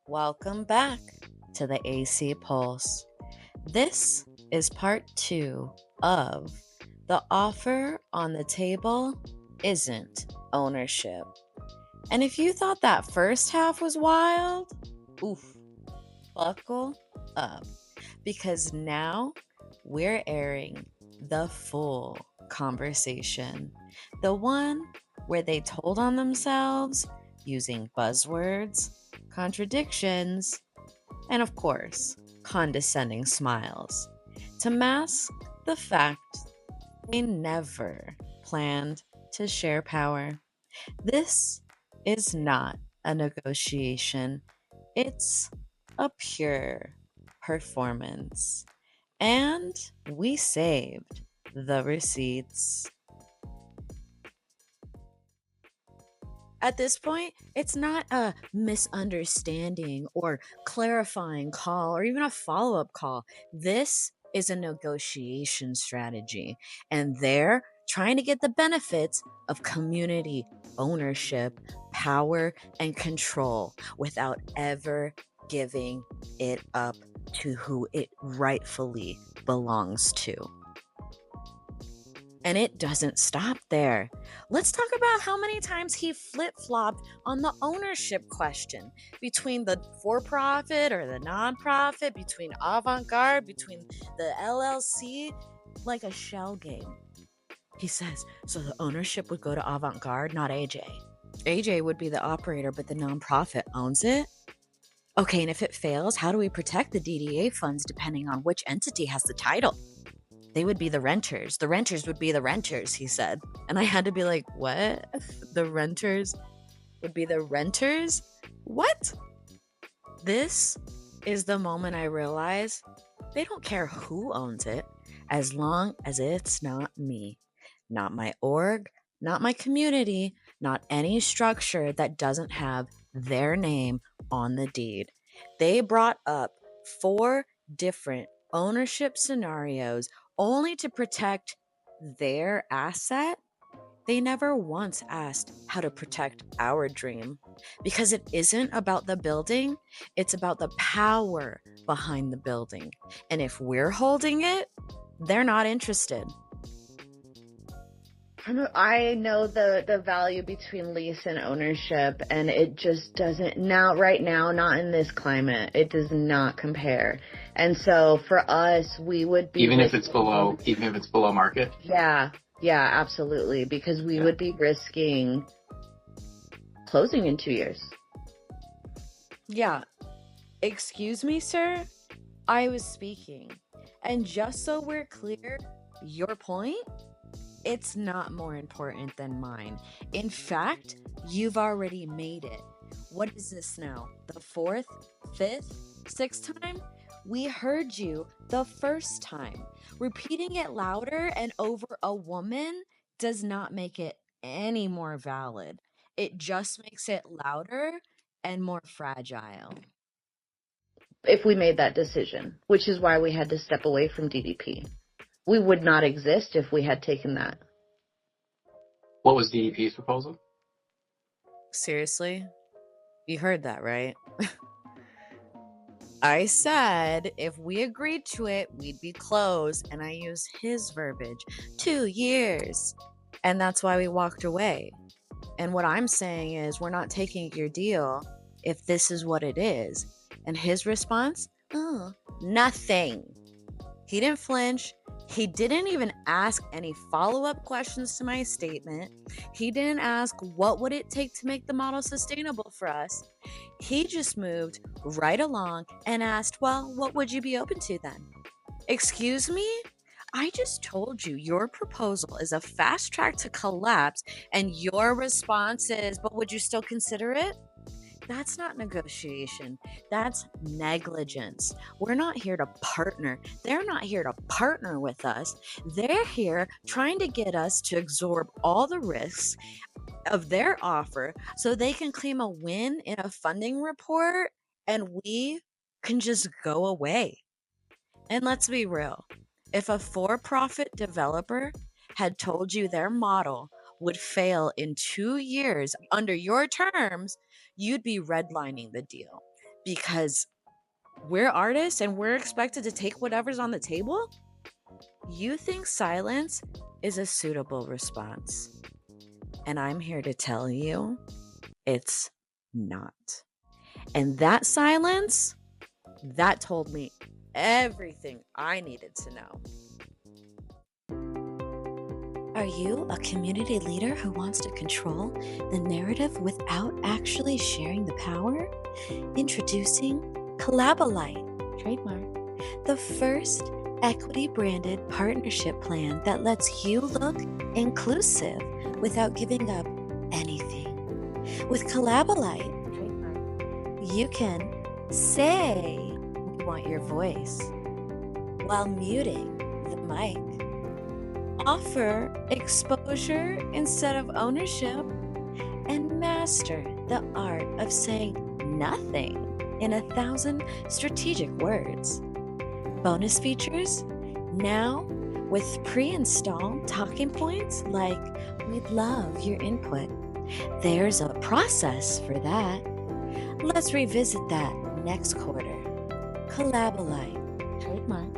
Welcome back to the AC Pulse. This is part 2 of The Offer on the Table Isn't Ownership. And if you thought that first half was wild, oof, buckle up, because now we're airing the full conversation, the one where they told on themselves using buzzwords, contradictions, and of course, condescending smiles to mask the fact they never planned to share power. This is not a negotiation, it's a pure performance. And we saved the receipts. At this point, it's not a misunderstanding or clarifying call or even a follow up call. This is a negotiation strategy, and they're trying to get the benefits of community ownership, power, and control without ever giving it up to who it rightfully belongs to. And it doesn't stop there. Let's talk about how many times he flip-flopped on the ownership question between the for-profit or the non-profit, between avant-garde, between the LLC, like a shell game. He says, so the ownership would go to avant-garde, not AJ. AJ would be the operator, but the non-profit owns it. Okay, and if it fails, how do we protect the DDA funds depending on which entity has the title? They would be the renters. The renters would be the renters, he said. And I had to be like, what? The renters would be the renters? What? This is the moment I realize they don't care who owns it as long as it's not me, not my org, not my community, not any structure that doesn't have their name on the deed. They brought up 4 different ownership scenarios only to protect their asset. They never once asked how to protect our dream, because it isn't about the building, it's about the power behind the building. And if we're holding it, they're not interested. I know the value between lease and ownership, and it just doesn't right now, not in this climate. It does not compare. And so for us, we would be even if it's below market. Yeah, absolutely, because we would be risking closing in 2 years. Yeah. Excuse me, sir? I was speaking. And just so we're clear, your point? It's not more important than mine. In fact, you've already made it. What is this now? The 4th, 5th, 6th time? We heard you the first time. Repeating it louder and over a woman does not make it any more valid. It just makes it louder and more fragile. If we made that decision, which is why we had to step away from DDP. We would not exist if we had taken that. What was DDP's proposal? Seriously? You heard that, right? I said if we agreed to it, we'd be closed, and I used his verbiage, 2 years. And that's why we walked away. And what I'm saying is we're not taking your deal if this is what it is. And his response? Oh, nothing. He didn't flinch. He didn't even ask any follow-up questions to my statement. He didn't ask what would it take to make the model sustainable for us. He just moved right along and asked, well, what would you be open to then? Excuse me? I just told you your proposal is a fast track to collapse, and your response is, but would you still consider it? That's not negotiation. That's negligence. We're not here to partner. They're not here to partner with us. They're here trying to get us to absorb all the risks of their offer so they can claim a win in a funding report, and we can just go away. And let's be real. If a for-profit developer had told you their model would fail in 2 years under your terms, you'd be redlining the deal because we're artists and we're expected to take whatever's on the table? You think silence is a suitable response. And I'm here to tell you it's not. And that silence, that told me everything I needed to know. Are you a community leader who wants to control the narrative without actually sharing the power? Introducing Collabolite, trademark, the first equity-branded partnership plan that lets you look inclusive without giving up anything. With Collabolite, trademark, you can say you want your voice while muting the mic. Offer exposure instead of ownership, and master the art of saying nothing in 1,000 strategic words. Bonus features now with pre-installed talking points like "We'd love your input." There's a process for that. Let's revisit that next quarter. Collabolite, trademark.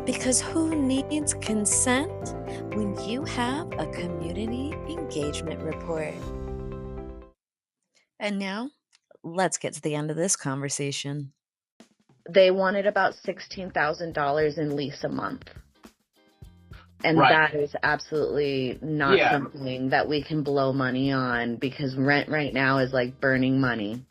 Because who needs consent when you have a community engagement report? And now, let's get to the end of this conversation. They wanted about $16,000 in lease a month. And Right. that is absolutely not something that we can blow money on, because rent right now is like burning money.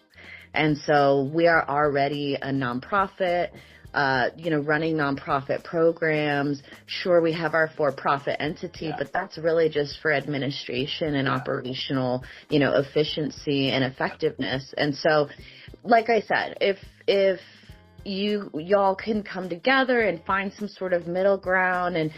And so we are already a nonprofit, running nonprofit programs. Sure, we have our for-profit entity, but that's really just for administration and operational, efficiency and effectiveness. And so, like I said, if y'all can come together and find some sort of middle ground and,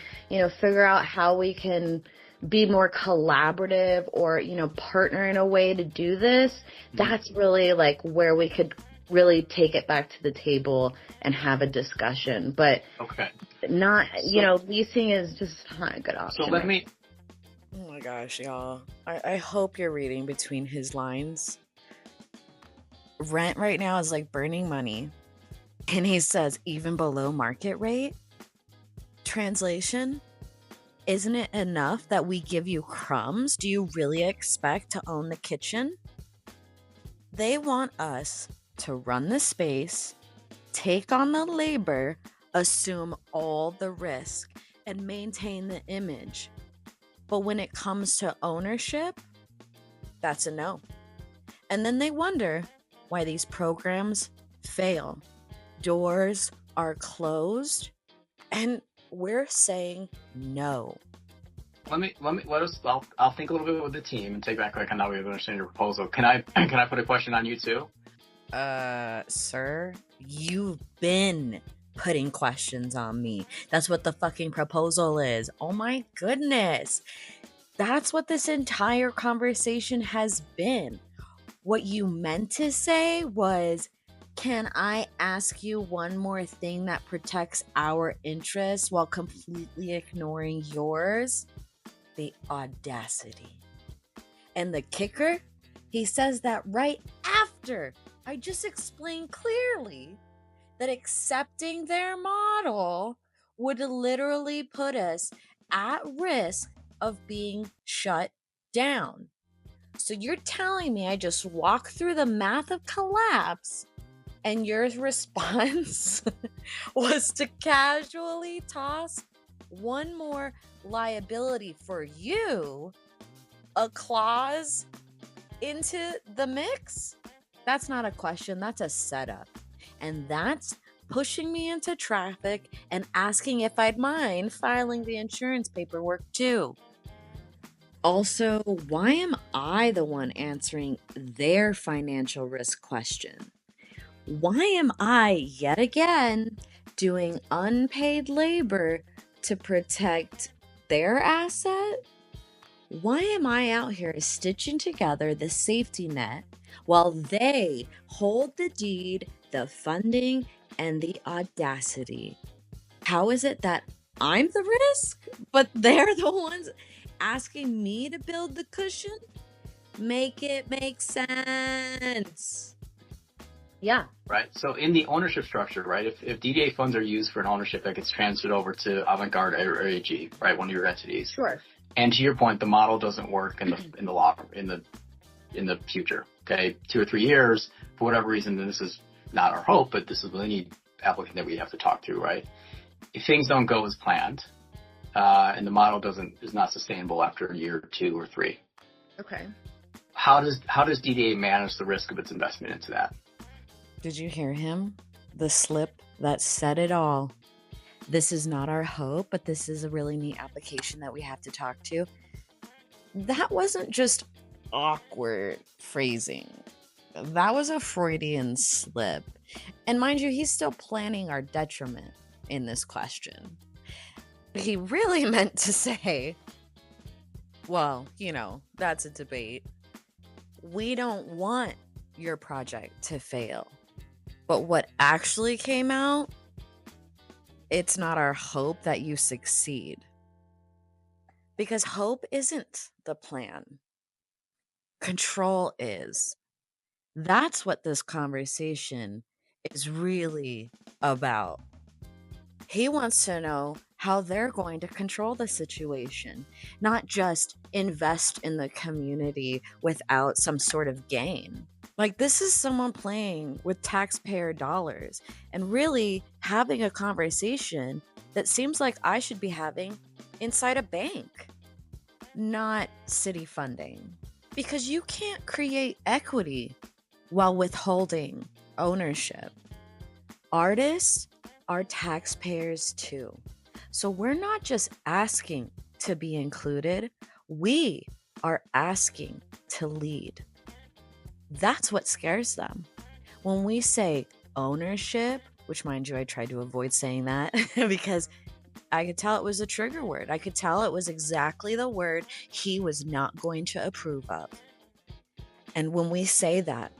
figure out how we can be more collaborative or, partner in a way to do this, that's really like where we could really take it back to the table and have a discussion. But not, leasing is just not a good option. So let me... Oh my gosh, y'all. I hope you're reading between his lines. Rent right now is like burning money. And he says, even below market rate. Translation, isn't it enough that we give you crumbs? Do you really expect to own the kitchen? They want us to run the space, take on the labor, assume all the risk, and maintain the image. But when it comes to ownership, that's a no. And then they wonder why these programs fail. Doors are closed, and we're saying no. I'll think a little bit with the team and take back like how we understand your proposal. Can I put a question on you too? Sir, you've been putting questions on me. That's what the fucking proposal is. Oh my goodness. That's what this entire conversation has been. What you meant to say was, can I ask you one more thing that protects our interests while completely ignoring yours? The audacity. And the kicker, he says that right after I just explained clearly that accepting their model would literally put us at risk of being shut down. So you're telling me I just walk through the math of collapse, and your response was to casually toss one more liability for you, a clause, into the mix? That's not a question, that's a setup. And that's pushing me into traffic and asking if I'd mind filing the insurance paperwork too. Also, why am I the one answering their financial risk question? Why am I, yet again, doing unpaid labor to protect their asset? Why am I out here stitching together the safety net while they hold the deed, the funding, and the audacity? How is it that I'm the risk, but they're the ones asking me to build the cushion? Make it make sense. Yeah. Right. So in the ownership structure, right, if DDA funds are used for an ownership that gets transferred over to Avant-Garde or AG, right, one of your entities. Sure. And to your point, the model doesn't work in the law in the future. Okay, 2 or 3 years for whatever reason. And this is not our hope, but this is any applicant that we have to talk to, right? If things don't go as planned, and the model is not sustainable after a year, 2 or 3. Okay. How does DDA manage the risk of its investment into that? Did you hear him? The slip that said it all. This is not our hope, but this is a really neat application that we have to talk to. That wasn't just awkward phrasing. That was a Freudian slip. And mind you, he's still planning our detriment in this question. He really meant to say, well, that's a debate. We don't want your project to fail. But what actually came out, it's not our hope that you succeed. Because hope isn't the plan. Control is. That's what this conversation is really about. He wants to know how they're going to control the situation, not just invest in the community without some sort of gain. Like, this is someone playing with taxpayer dollars and really having a conversation that seems like I should be having inside a bank, not city funding. Because you can't create equity while withholding ownership. Artists are taxpayers too. So we're not just asking to be included, we are asking to lead. That's what scares them. When we say ownership, which mind you, I tried to avoid saying that because I could tell it was a trigger word. I could tell it was exactly the word he was not going to approve of. And when we say that,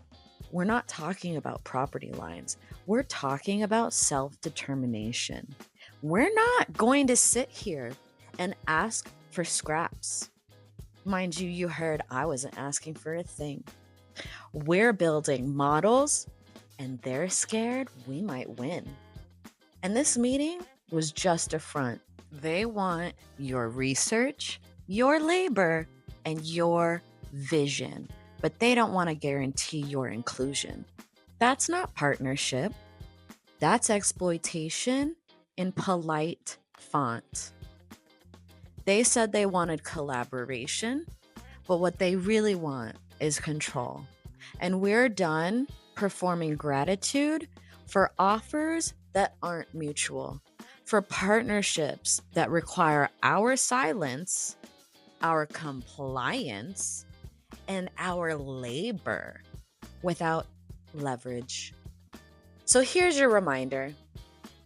we're not talking about property lines. We're talking about self-determination. We're not going to sit here and ask for scraps. Mind you, you heard I wasn't asking for a thing. We're building models, and they're scared we might win. And this meeting was just a front. They want your research, your labor, and your vision, but they don't want to guarantee your inclusion. That's not partnership. That's exploitation in polite font. They said they wanted collaboration, but what they really want is control. And we're done performing gratitude for offers that aren't mutual, for partnerships that require our silence, our compliance, and our labor without leverage. So here's your reminder.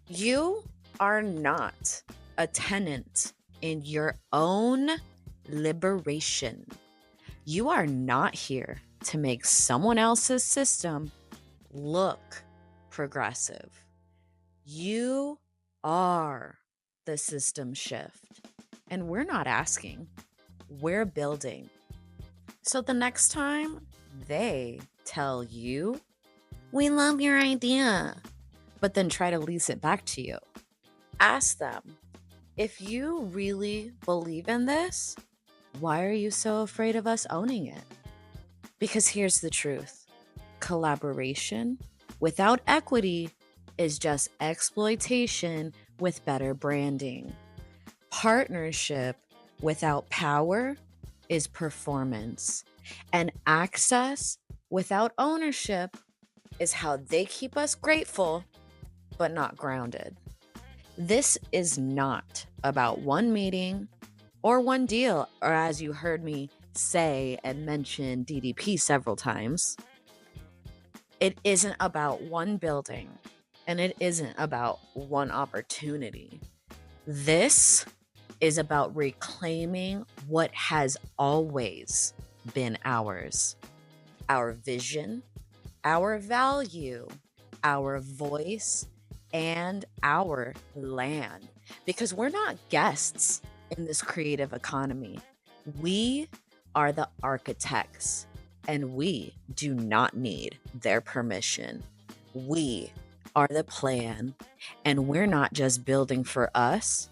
You are not a tenant in your own liberation. You are not here to make someone else's system look progressive. You are the system shift. And we're not asking, we're building. So the next time they tell you, we love your idea, but then try to lease it back to you, ask them, if you really believe in this, why are you so afraid of us owning it? Because here's the truth. Collaboration without equity is just exploitation with better branding. Partnership without power is performance. And access without ownership is how they keep us grateful, but not grounded. This is not about one meeting or one deal, or as you heard me say and mention DDP several times. It isn't about one building, and it isn't about one opportunity. This is about reclaiming what has always been ours. Our vision, our value, our voice, and our land. Because we're not guests in this creative economy. We are the architects, and we do not need their permission. We are the plan, and we're not just building for us,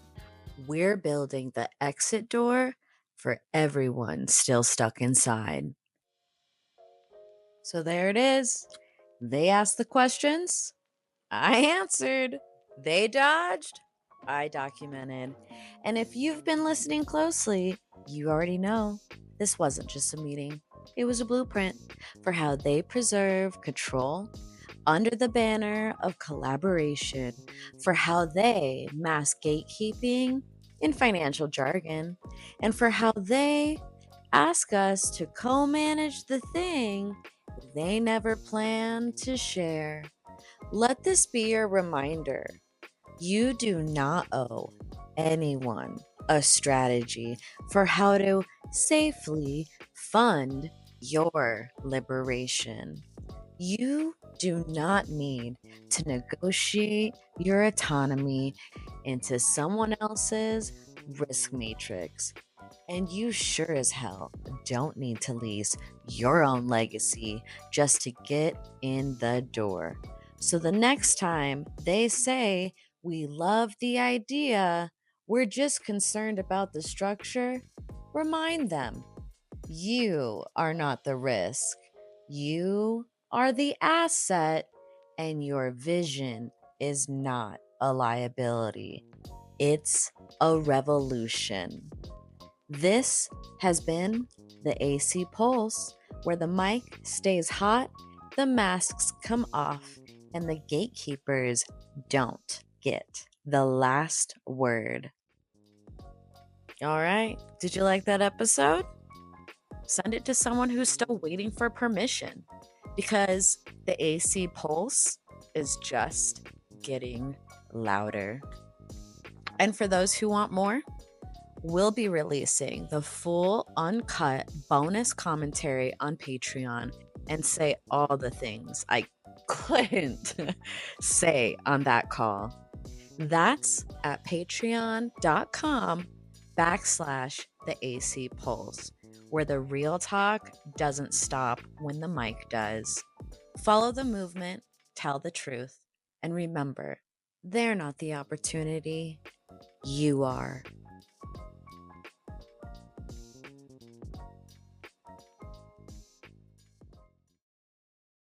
we're building the exit door for everyone still stuck inside. So there it is. They asked the questions, I answered. They dodged, I documented. And if you've been listening closely, you already know this wasn't just a meeting, it was a blueprint for how they preserve control under the banner of collaboration, for how they mask gatekeeping in financial jargon, and for how they ask us to co manage the thing they never planned to share. Let this be your reminder. You do not owe anyone a strategy for how to safely fund your liberation. You do not need to negotiate your autonomy into someone else's risk matrix. And you sure as hell don't need to lease your own legacy just to get in the door. So the next time they say, we love the idea, we're just concerned about the structure, remind them, you are not the risk. You are the asset, and your vision is not a liability. It's a revolution. This has been the AC Pulse, where the mic stays hot, the masks come off, and the gatekeepers don't get the last word. All right, did you like that episode? Send it to someone who's still waiting for permission, because the AC Pulse is just getting louder. And for those who want more, we'll be releasing the full uncut bonus commentary on Patreon and say all the things I couldn't say on that call. That's at patreon.com/the AC Pulse, where the real talk doesn't stop when the mic does. Follow the movement, tell the truth, and remember, they're not the opportunity. You are.